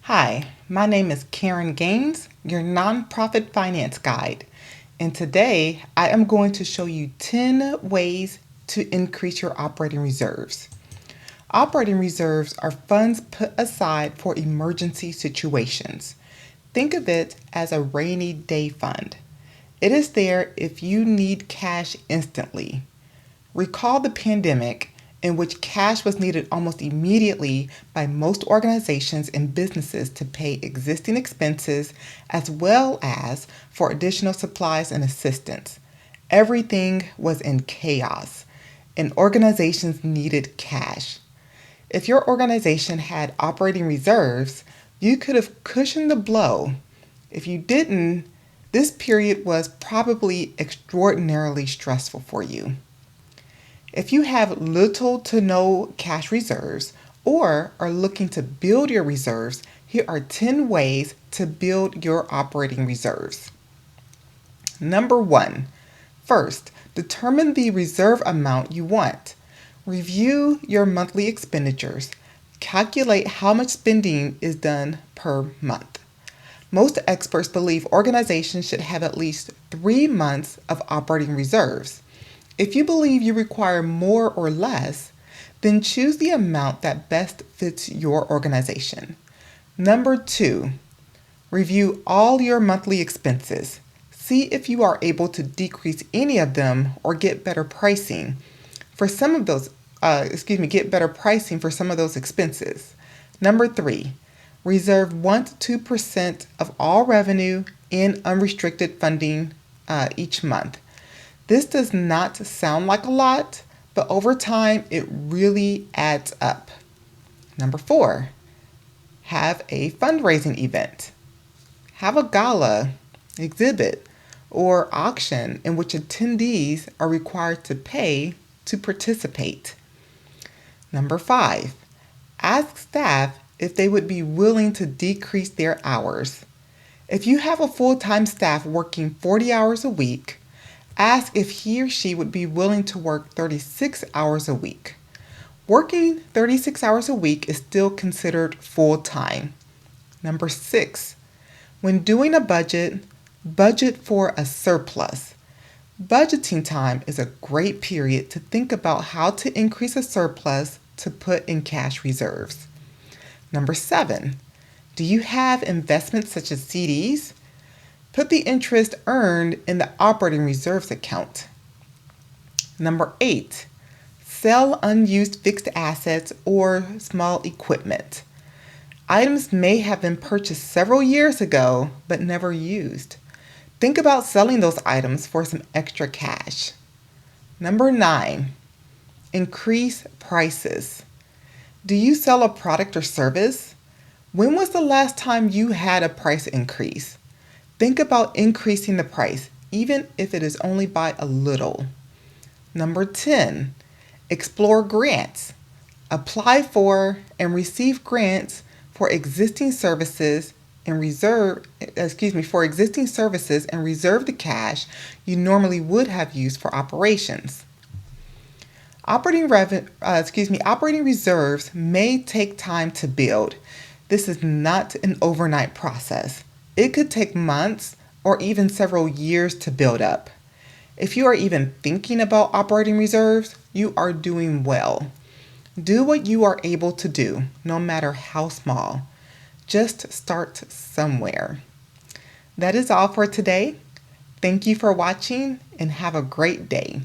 Hi, my name is Karen Gaines, your nonprofit finance guide, and today I am going to show you 10 ways to increase your operating reserves. Operating reserves are funds put aside for emergency situations. Think of it as a rainy day fund. It is there if you need cash instantly. Recall the pandemic, in which cash was needed almost immediately by most organizations and businesses to pay existing expenses as well as for additional supplies and assistance. Everything was in chaos, and organizations needed cash. If your organization had operating reserves, you could have cushioned the blow. If you didn't, this period was probably extraordinarily stressful for you. If you have little to no cash reserves or are looking to build your reserves, here are 10 ways to build your operating reserves. Number one, first, determine the reserve amount you want. Review your monthly expenditures. Calculate how much spending is done per month. Most experts believe organizations should have at least 3 months of operating reserves. If you believe you require more or less, then choose the amount that best fits your organization. Number two, review all your monthly expenses. See if you are able to decrease any of them or get better pricing for some of those, get better pricing for some of those expenses. Number three, reserve 1 to 2% of all revenue in unrestricted funding each month. This does not sound like a lot, but over time it really adds up. Number four, have a fundraising event. Have a gala, exhibit, or auction in which attendees are required to pay to participate. Number five, ask staff if they would be willing to decrease their hours. If you have a full-time staff working 40 hours a week, ask if he or she would be willing to work 36 hours a week. Working 36 hours a week is still considered full-time. Number six, when doing a budget, budget for a surplus. Budgeting time is a great period to think about how to increase a surplus to put in cash reserves. Number seven, do you have investments such as CDs? Put the interest earned in the operating reserves account. Number eight, sell unused fixed assets or small equipment. Items may have been purchased several years ago but never used. Think about selling those items for some extra cash. Number nine, increase prices. Do you sell a product or service? When was the last time you had a price increase? Think about increasing the price, even if it is only by a little. Number 10, explore grants. Apply for and receive grants for existing services and reserve the cash you normally would have used for operations. Operating reserves may take time to build. This is not an overnight process. It could take months or even several years to build up. If you are even thinking about operating reserves, you are doing well. Do what you are able to do, no matter how small. Just start somewhere. That is all for today. Thank you for watching and have a great day.